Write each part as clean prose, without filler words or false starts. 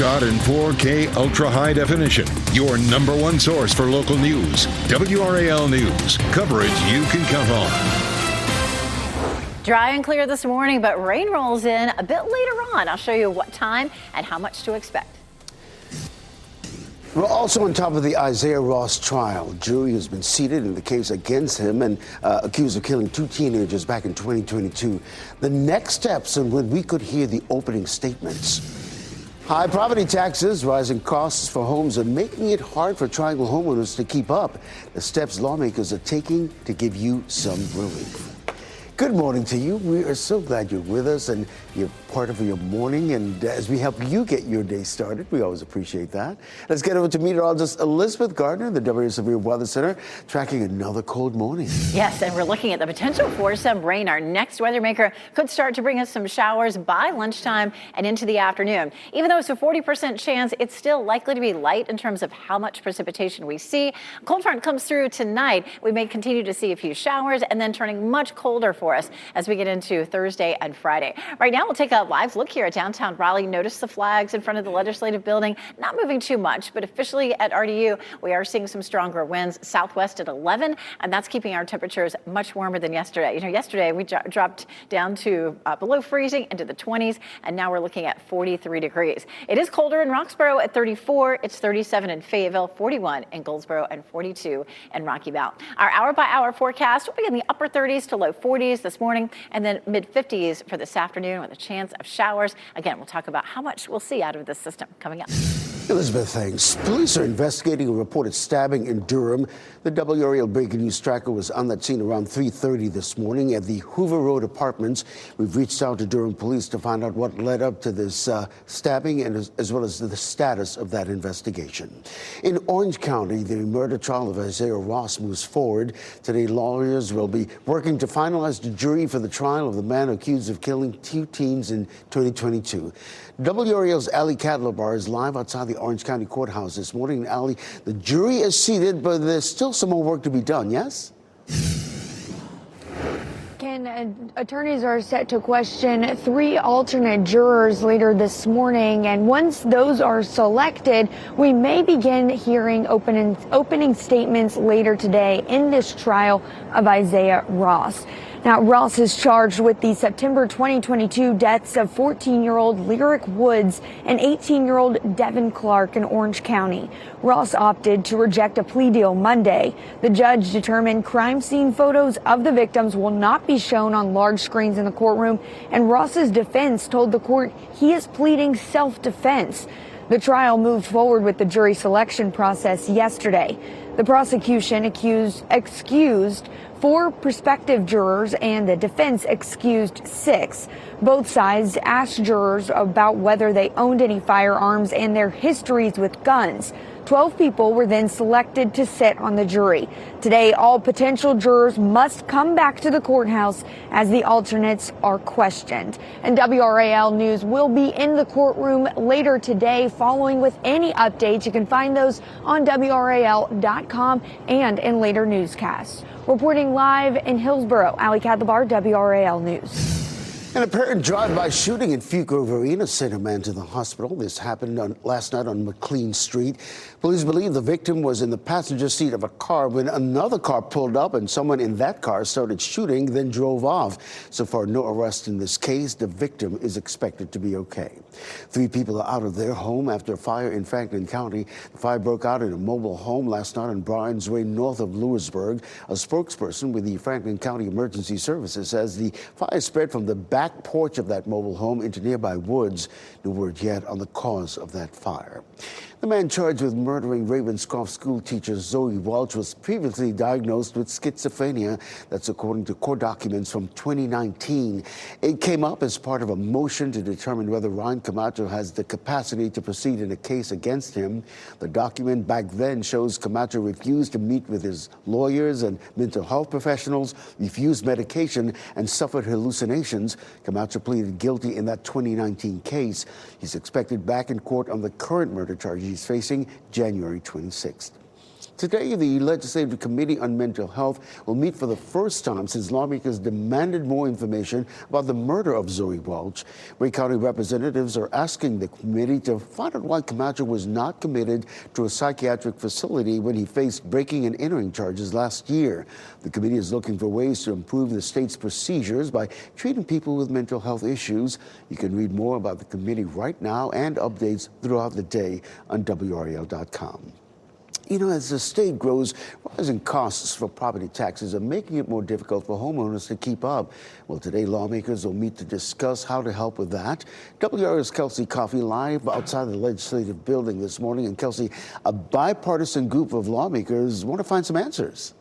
shot in 4K ultra high definition. Your number one source for local news. WRAL News. Coverage you can count on. Dry and clear this morning, but rain rolls in a bit later on. I'll show you what time and how much to expect. We're also on top of the Isaiah Ross trial. Jury has been seated in the case against him and accused of killing two teenagers back in 2022. The next steps and when we could hear the opening statements. High property taxes, rising costs for homes are making it hard for Triangle homeowners to keep up. The steps lawmakers are taking to give you some relief. Good morning to you. We are so glad you're with us and you're part of your morning. And as we help you get your day started, we always appreciate that. Let's get over to meteorologist Elizabeth Gardner, the WRAL Severe Weather Center, tracking another cold morning. Yes, and we're looking at the potential for some rain. Our next weather maker could start to bring us some showers by lunchtime and into the afternoon. Even though it's a 40% chance, it's still likely to be light in terms of how much precipitation we see. Cold front comes through tonight. We may continue to see a few showers and then turning much colder for us as we get into Thursday and Friday. Right now, we'll take a live look here at downtown Raleigh. Notice the flags in front of the legislative building, not moving too much, but officially at RDU, we are seeing some stronger winds southwest at 11, and that's keeping our temperatures much warmer than yesterday. You know, yesterday we dropped down to below freezing into the 20s, and now we're looking at 43 degrees. It is colder in Roxborough at 34. It's 37 in Fayetteville, 41 in Goldsboro, and 42 in Rocky Mount. Our hour-by-hour forecast will be in the upper 30s to low 40s this morning, and then mid-50s for this afternoon with a chance of showers. Again, we'll talk about how much we'll see out of this system coming up. Elizabeth, thanks. Police are investigating a reported stabbing in Durham. The WRAL Breaking News Tracker was on that scene around 3:30 this morning at the Hoover Road Apartments. We've reached out to Durham Police to find out what led up to this stabbing and as well as the status of that investigation. In Orange County, the murder trial of Isaiah Ross moves forward. Today, lawyers will be working to finalize the jury for the trial of the man accused of killing two teens in 2022. WRAL's Ali Kadlabar is live outside the Orange County Courthouse this morning. And Ali, the jury is seated, but there's still some more work to be done, yes? Attorneys are set to question 3 alternate jurors later this morning, and once those are selected, we may begin hearing opening statements later today in this trial of Isaiah Ross. Now, Ross is charged with the September 2022 deaths of 14-year-old Lyric Woods and 18-year-old Devin Clark in Orange County. Ross opted to reject a plea deal Monday. The judge determined crime scene photos of the victims will not be shown on large screens in the courtroom, and Ross's defense told the court he is pleading self-defense. The trial moved forward with the jury selection process yesterday. The prosecution excused 4 prospective jurors and the defense excused 6. Both sides asked jurors about whether they owned any firearms and their histories with guns. 12 people were then selected to sit on the jury. Today, all potential jurors must come back to the courthouse as the alternates are questioned. And WRAL News will be in the courtroom later today following with any updates. You can find those on WRAL.com and in later newscasts. Reporting live in Hillsborough, Ali Kadlabar, WRAL News. An apparent drive-by shooting in Fuco Arena sent a man to the hospital. This happened last night on McLean Street. Police believe the victim was in the passenger seat of a car when another car pulled up and someone in that car started shooting, then drove off. So far, no arrest in this case. The victim is expected to be okay. 3 people are out of their home after a fire in Franklin County. The fire broke out in a mobile home last night on Bryan's Way north of Lewisburg. A spokesperson with the Franklin County Emergency Services says the fire spread from the back porch of that mobile home into nearby woods. No word yet on the cause of that fire. The man charged with murdering Ravenscroft school teacher Zoe Welch was previously diagnosed with schizophrenia. That's according to court documents from 2019. It came up as part of a motion to determine whether Ryan Camacho has the capacity to proceed in a case against him. The document back then shows Camacho refused to meet with his lawyers and mental health professionals, refused medication, and suffered hallucinations. Camacho pleaded guilty in that 2019 case. He's expected back in court on the current murder charge he's facing January 26th. Today, the Legislative Committee on Mental Health will meet for the first time since lawmakers demanded more information about the murder of Zoe Welch. Wake County representatives are asking the committee to find out why Camacho was not committed to a psychiatric facility when he faced breaking and entering charges last year. The committee is looking for ways to improve the state's procedures by treating people with mental health issues. You can read more about the committee right now and updates throughout the day on WRAL.com. You know, as the state grows, rising costs for property taxes are making it more difficult for homeowners to keep up. Well, today lawmakers will meet to discuss how to help with that. WRAL's Kelsey Coffey live outside the legislative building this morning. And Kelsey, a bipartisan group of lawmakers want to find some answers.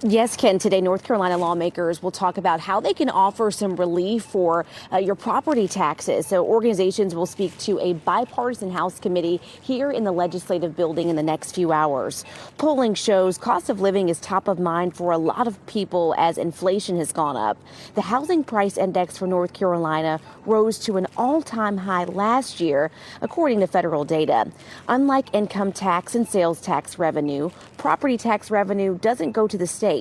Yes, Ken. Today, North Carolina lawmakers will talk about how they can offer some relief for your property taxes. So organizations will speak to a bipartisan House committee here in the legislative building in the next few hours. Polling shows cost of living is top of mind for a lot of people as inflation has gone up. The housing price index for North Carolina rose to an all-time high last year, according to federal data. Unlike income tax and sales tax revenue, property tax revenue doesn't go to the state.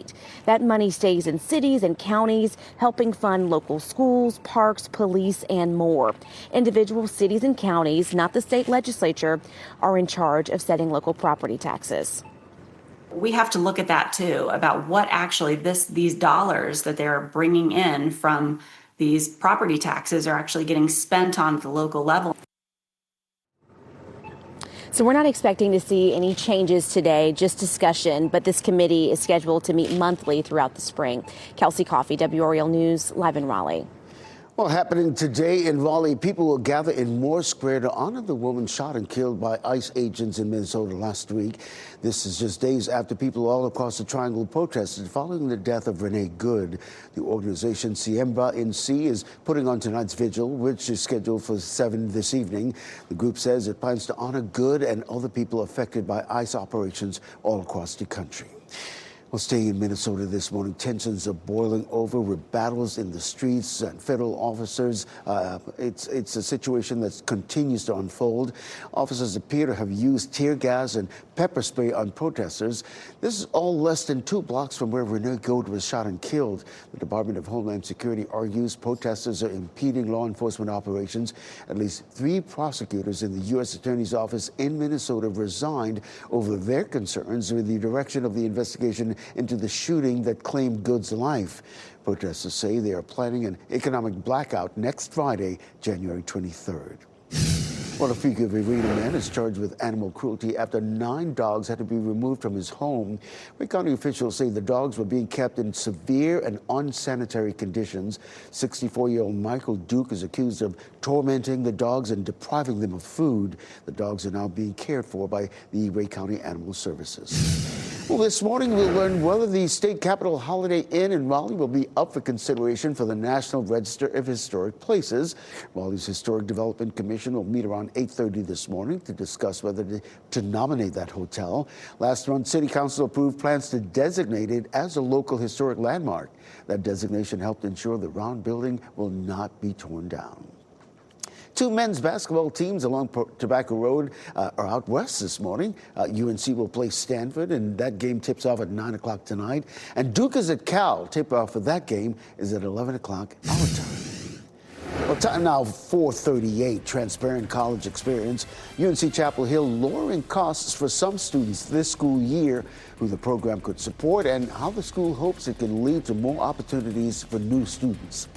That money stays in cities and counties, helping fund local schools, parks, police, and more. Individual cities and counties, not the state legislature, are in charge of setting local property taxes. We have to look at that too, about what actually these dollars that they're bringing in from these property taxes are actually getting spent on at the local level. So we're not expecting to see any changes today, just discussion, but this committee is scheduled to meet monthly throughout the spring. Kelsey Coffey, WRAL News, live in Raleigh. Well, happening today in Raleigh, people will gather in Moore Square to honor the woman shot and killed by ICE agents in Minnesota last week. This is just days after people all across the Triangle protested following the death of Renee Good. The organization Siembra en Sí is putting on tonight's vigil, which is scheduled for 7 this evening. The group says it plans to honor Good and other people affected by ICE operations all across the country. Well, staying in Minnesota this morning, tensions are boiling over with battles in the streets and federal officers. It's a situation that continues to unfold. Officers appear to have used tear gas and pepper spray on protesters. This is all less than 2 blocks from where Renee Good was shot and killed. The Department of Homeland Security argues protesters are impeding law enforcement operations. At least 3 prosecutors in the U.S. Attorney's Office in Minnesota resigned over their concerns with the direction of the investigation into the shooting that claimed Good's life. Protesters say they are planning an economic blackout next Friday, January 23rd. Well, a Figure Arena man is charged with animal cruelty after 9 dogs had to be removed from his home. Wake County officials say the dogs were being kept in severe and unsanitary conditions. 64-year-old Michael Duke is accused of tormenting the dogs and depriving them of food. The dogs are now being cared for by the Wake County Animal Services. Well, this morning we'll learn whether the State Capitol Holiday Inn in Raleigh will be up for consideration for the National Register of Historic Places. Raleigh's Historic Development Commission will meet around 8:30 this morning to discuss whether to nominate that hotel. Last month, City Council approved plans to designate it as a local historic landmark. That designation helped ensure the round building will not be torn down. 2 men's basketball teams along Tobacco Road are out west this morning. UNC will play Stanford, and that game tips off at 9 o'clock tonight. And Duke is at Cal. Tip-off for that game is at 11 o'clock our time. Well, time now 4:38. Transparent College Experience. UNC Chapel Hill lowering costs for some students this school year, who the program could support, and how the school hopes it can lead to more opportunities for new students.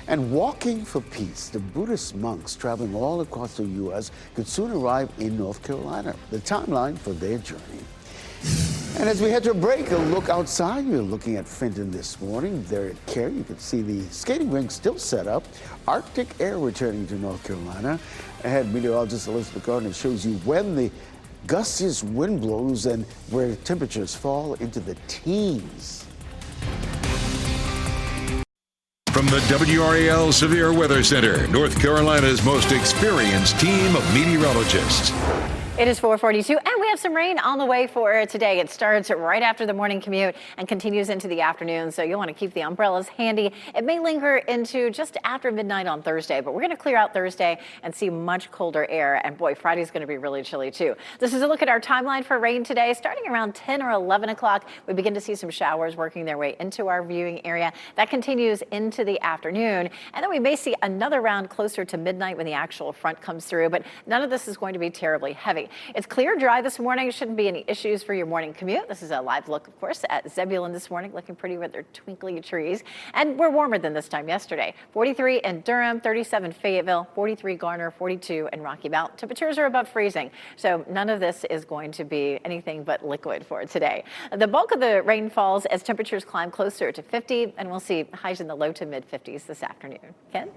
And walking for peace, the Buddhist monks traveling all across the U.S. could soon arrive in North Carolina. The timeline for their journey. And as we head to a break, a look outside. We're looking at Fenton this morning. There at Cary, you can see the skating rink still set up. Arctic air returning to North Carolina. Ahead, meteorologist Elizabeth Gardner shows you when the gustiest wind blows and where temperatures fall into the teens. From the WRAL Severe Weather Center, North Carolina's most experienced team of meteorologists. It is 4:42, and we have have some rain on the way for today. It starts right after the morning commute and continues into the afternoon, so you'll want to keep the umbrellas handy. It may linger into just after midnight on Thursday, but we're going to clear out Thursday and see much colder air. And boy, Friday's going to be really chilly too. This is a look at our timeline for rain today. Starting around 10 or 11 o'clock, we begin to see some showers working their way into our viewing area. That continues into the afternoon, and then we may see another round closer to midnight when the actual front comes through, but none of this is going to be terribly heavy. It's clear, dry this morning. Shouldn't be any issues for your morning commute. This is a live look, of course, at Zebulon this morning, looking pretty with their twinkly trees. And we're warmer than this time yesterday. 43 in Durham, 37 Fayetteville, 43 Garner, 42 in Rocky Mount. Temperatures are above freezing, so none of this is going to be anything but liquid for today. The bulk of the rain falls as temperatures climb closer to 50, and we'll see highs in the low to mid 50s this afternoon. Ken?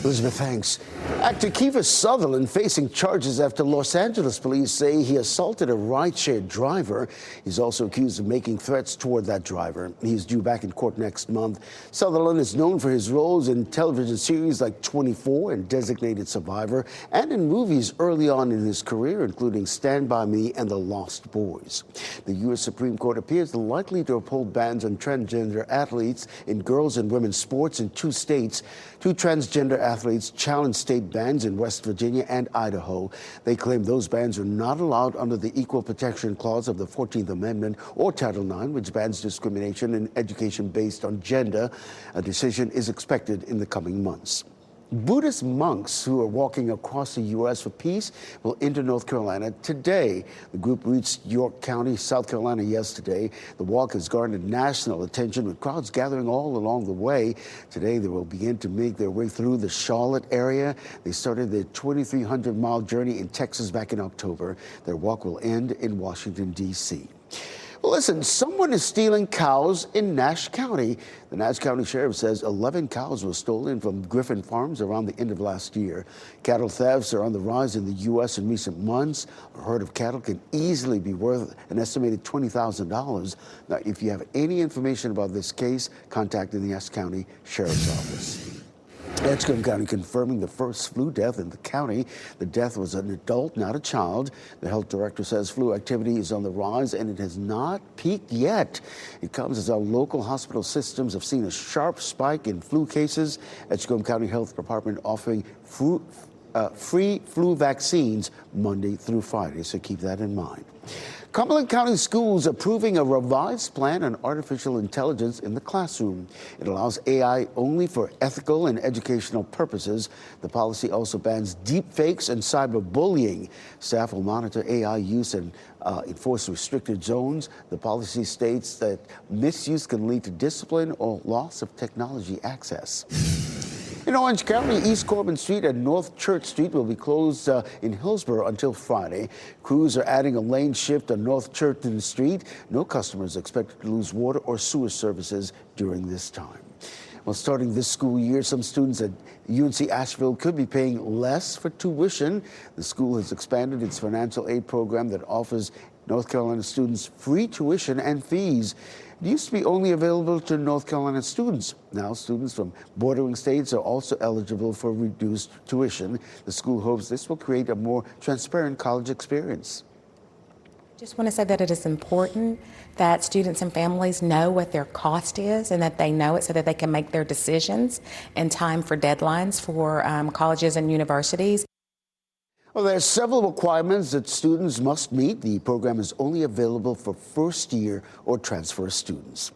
Elizabeth, thanks. Actor Kiefer Sutherland facing charges after Los Angeles police say he assaulted a rideshare driver. He's also accused of making threats toward that driver. He's due back in court next month. Sutherland is known for his roles in television series like 24 and Designated Survivor, and in movies early on in his career, including Stand By Me and The Lost Boys. The U.S. Supreme Court appears likely to uphold bans on transgender athletes in girls and women's sports in 2 states. 2 transgender athletes challenged state bans in West Virginia and Idaho. They claim those bans are not allowed under the Equal Protection Clause of the 14th Amendment or Title IX, which bans discrimination in education based on gender. A decision is expected in the coming months. Buddhist monks who are walking across the U.S. for peace will enter North Carolina today. The group reached York County, South Carolina yesterday. The walk has garnered national attention with crowds gathering all along the way. Today they will begin to make their way through the Charlotte area. They started their 2,300-mile journey in Texas back in October. Their walk will end in Washington, D.C. Well, listen, someone is stealing cows in Nash County. The Nash County Sheriff says 11 cows were stolen from Griffin Farms around the end of last year. Cattle thefts are on the rise in the U.S. in recent months. A herd of cattle can easily be worth an estimated $20,000. Now, if you have any information about this case, contact the Nash County Sheriff's Office. Edgecombe County confirming the first flu death in the county. The death was an adult, not a child. The health director says flu activity is on the rise and it has not peaked yet. It comes as our local hospital systems have seen a sharp spike in flu cases. Edgecombe County Health Department offering free flu vaccines Monday through Friday, so keep that in mind. Cumberland County Schools approving a revised plan on artificial intelligence in the classroom. It allows AI only for ethical and educational purposes. The policy also bans deepfakes and cyberbullying. Staff will monitor AI use and enforce restricted zones. The policy states that misuse can lead to discipline or loss of technology access. In Orange County, East Corbin Street and North Church Street will be closed in Hillsborough until Friday. Crews are adding a lane shift on North Church Street. No customers expected to lose water or sewer services during this time. Well, starting this school year, some students at UNC Asheville could be paying less for tuition. The school has expanded its financial aid program that offers North Carolina students free tuition and fees. It used to be only available to North Carolina students. Now students from bordering states are also eligible for reduced tuition. The school hopes this will create a more transparent college experience. Just want to say that it is important that students and families know what their cost is and that they know it so that they can make their decisions in time for deadlines for colleges and universities. Well, there are several requirements that students must meet. The program is only available for first-year or transfer students.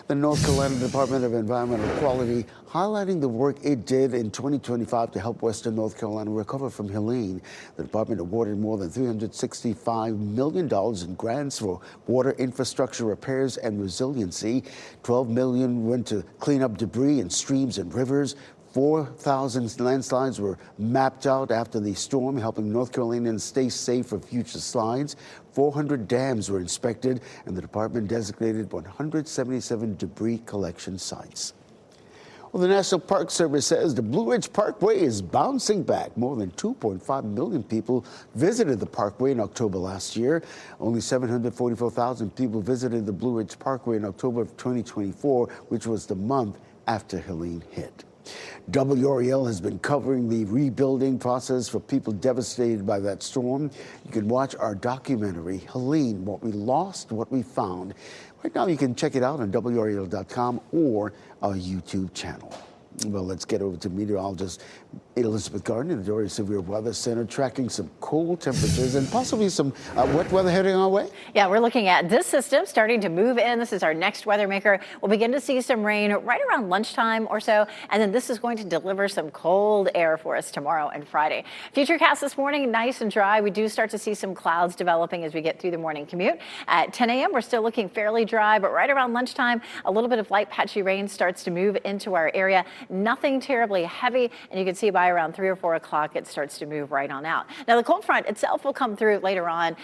The North Carolina Department of Environmental Quality highlighting the work it did in 2025 to help Western North Carolina recover from Helene. The department awarded more than $365 million in grants for water infrastructure repairs and resiliency. $12 million went to clean up debris in streams and rivers. 4,000 landslides were mapped out after the storm, helping North Carolinians stay safe for future slides. 400 dams were inspected, and the department designated 177 debris collection sites. Well, the National Park Service says the Blue Ridge Parkway is bouncing back. More than 2.5 million people visited the parkway in October last year. Only 744,000 people visited the Blue Ridge Parkway in October of 2024, which was the month after Helene hit. WRAL has been covering the rebuilding process for people devastated by that storm. You can watch our documentary, Helene, What We Lost, What We Found. Right now, you can check it out on WRAL.com or our YouTube channel. Well, let's get over to meteorologist Elizabeth Gardner, the Dory Severe Weather Center, tracking some cold temperatures and possibly some wet weather heading our way. Yeah, we're looking at this system starting to move in. This is our next weather maker. We'll begin to see some rain right around lunchtime or so, and then this is going to deliver some cold air for us tomorrow and Friday. Futurecast this morning, nice and dry. We do start to see some clouds developing as we get through the morning commute. At 10 a.m., we're still looking fairly dry, but right around lunchtime, a little bit of light patchy rain starts to move into our area. Nothing terribly heavy, and you can see by around 3 or 4 o'clock, it starts to move right on out. Now, the cold front itself will come through later on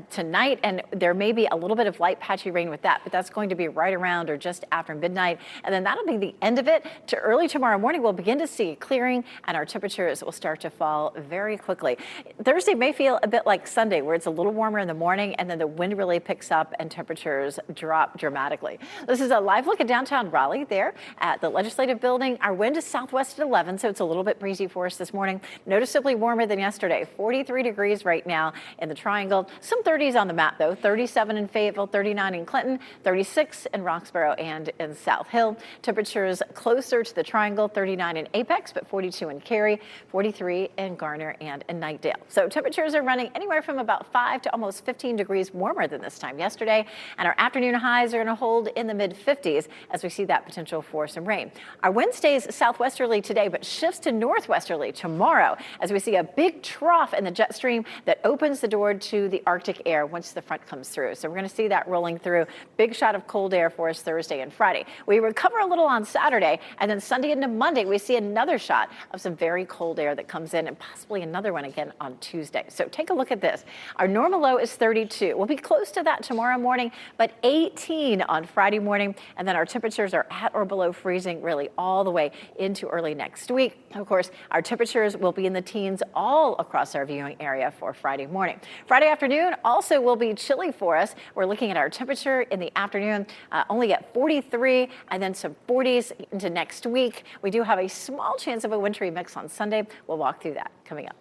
tonight, and there may be a little bit of light patchy rain with that, but that's going to be right around or just after midnight, and then that'll be the end of it. To early tomorrow morning, we'll begin to see clearing, and our temperatures will start to fall very quickly. Thursday may feel a bit like Sunday, where it's a little warmer in the morning, and then the wind really picks up and temperatures drop dramatically. This is a live look at downtown Raleigh there at the Legislative Building. Our wind is southwest at 11, so it's a little bit breezy for us this morning. Noticeably warmer than yesterday. 43 degrees right now in the Triangle. Some 30s on the map, though. 37 in Fayetteville, 39 in Clinton, 36 in Roxborough and in South Hill. Temperatures closer to the Triangle, 39 in Apex, but 42 in Cary, 43 in Garner and in Knightdale. So temperatures are running anywhere from about 5 to almost 15 degrees warmer than this time yesterday. And our afternoon highs are going to hold in the mid-50s as we see that potential for some rain. Our wind stays southwesterly today, but shifts to northwesterly tomorrow as we see a big trough in the jet stream that opens the door to the Arctic air once the front comes through. So we're going to see that rolling through. Big shot of cold air for us Thursday and Friday. We recover a little on Saturday, and then Sunday into Monday, we see another shot of some very cold air that comes in, and possibly another one again on Tuesday. So take a look at this. Our normal low is 32. We'll be close to that tomorrow morning, but 18 on Friday morning, and then our temperatures are at or below freezing really all the way into early next week. Of course, our temperatures will be in the teens all across our viewing area for Friday morning. Friday afternoon also will be chilly for us. We're looking at our temperature in the afternoon only at 43, and then some 40s into next week. We do have a small chance of a wintry mix on Sunday. We'll walk through that coming up.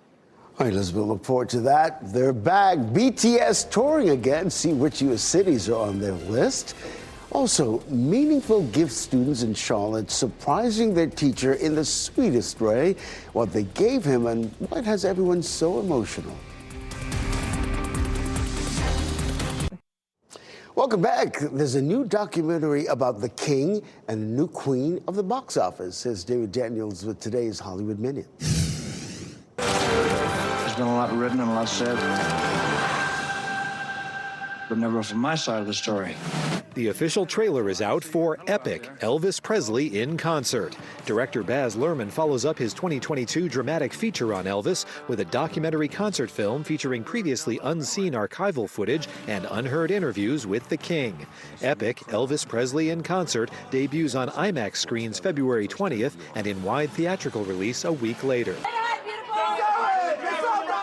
All right, Elizabeth, look forward to that. They're back. BTS touring again. See which U.S. cities are on their list. Also, meaningful gift students in Charlotte surprising their teacher in the sweetest way. What they gave him and what has everyone so emotional. Welcome back. There's a new documentary about the king and the new queen of the box office, says David Daniels with today's Hollywood Minute. There's been a lot written and a lot said, but never from my side of the story. The official trailer is out for Epic, Elvis Presley in Concert. Director Baz Luhrmann follows up his 2022 dramatic feature on Elvis with a documentary concert film featuring previously unseen archival footage and unheard interviews with the King. Epic, Elvis Presley in Concert debuts on IMAX screens February 20th and in wide theatrical release a week later.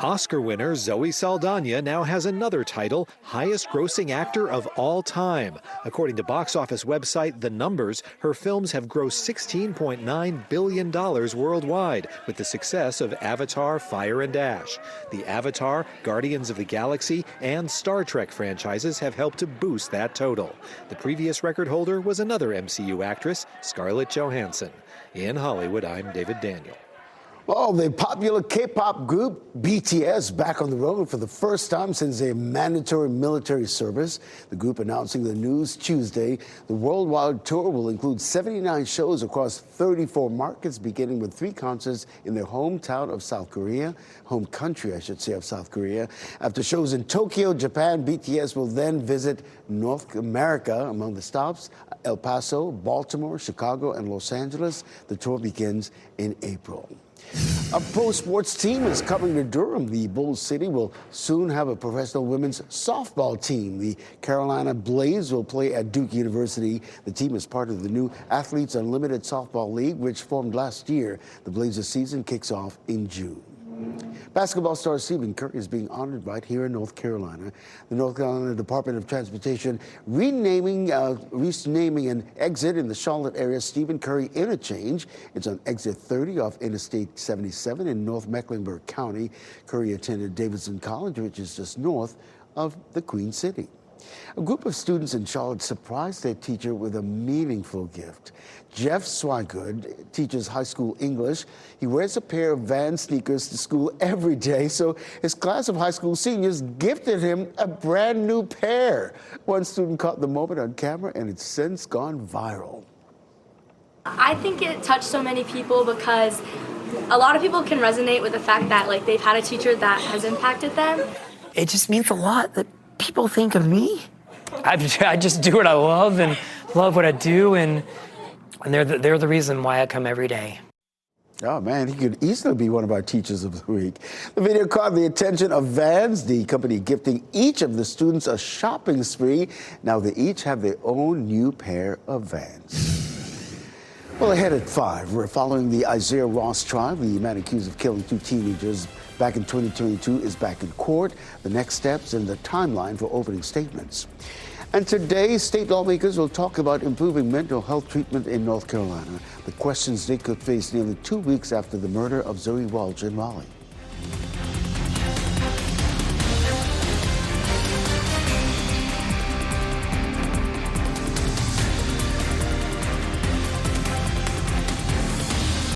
Oscar winner Zoe Saldana now has another title, highest grossing actor of all time. According to box office website The Numbers, her films have grossed $16.9 billion worldwide with the success of Avatar, Fire and Ash. The Avatar, Guardians of the Galaxy, and Star Trek franchises have helped to boost that total. The previous record holder was another MCU actress, Scarlett Johansson. In Hollywood, I'm David Daniel. Well, the popular K-pop group BTS back on the road for the first time since a mandatory military service. The group announcing the news Tuesday. The worldwide tour will include 79 shows across 34 markets, beginning with 3 concerts in their hometown of South Korea, home country, I should say, of South Korea. After shows in Tokyo, Japan, BTS will then visit North America. Among the stops, El Paso, Baltimore, Chicago, and Los Angeles. The tour begins in April. A pro sports team is coming to Durham. The Bull City will soon have a professional women's softball team. The Carolina Blaze will play at Duke University. The team is part of the new Athletes Unlimited Softball League, which formed last year. The Blazers season kicks off in June. Basketball star Stephen Curry is being honored right here in North Carolina. The North Carolina Department of Transportation renaming an exit in the Charlotte area Stephen Curry Interchange. It's on exit 30 off Interstate 77 in North Mecklenburg County. Curry attended Davidson College, which is just north of the Queen City. A group of students in Charlotte surprised their teacher with a meaningful gift. Jeff Swygood teaches high school English. He wears a pair of Vans sneakers to school every day, so his class of high school seniors gifted him a brand new pair. One student caught the moment on camera, and it's since gone viral. I think it touched so many people because a lot of people can resonate with the fact that they've had a teacher that has impacted them. It just means a lot that people think of me. I just do what I love and love what I do, and they're the reason why I come every day. Oh, man, he could easily be one of our teachers of the week. The video caught the attention of Vans, the company gifting each of the students a shopping spree. Now they each have their own new pair of Vans. Well, ahead at 5, we're following the Isaiah Ross trial. The man accused of killing 2 teenagers back in 2022 is back in court. The next steps and the timeline for opening statements. And today, state lawmakers will talk about improving mental health treatment in North Carolina. The questions they could face nearly 2 weeks after the murder of Zoe Walsh in Raleigh.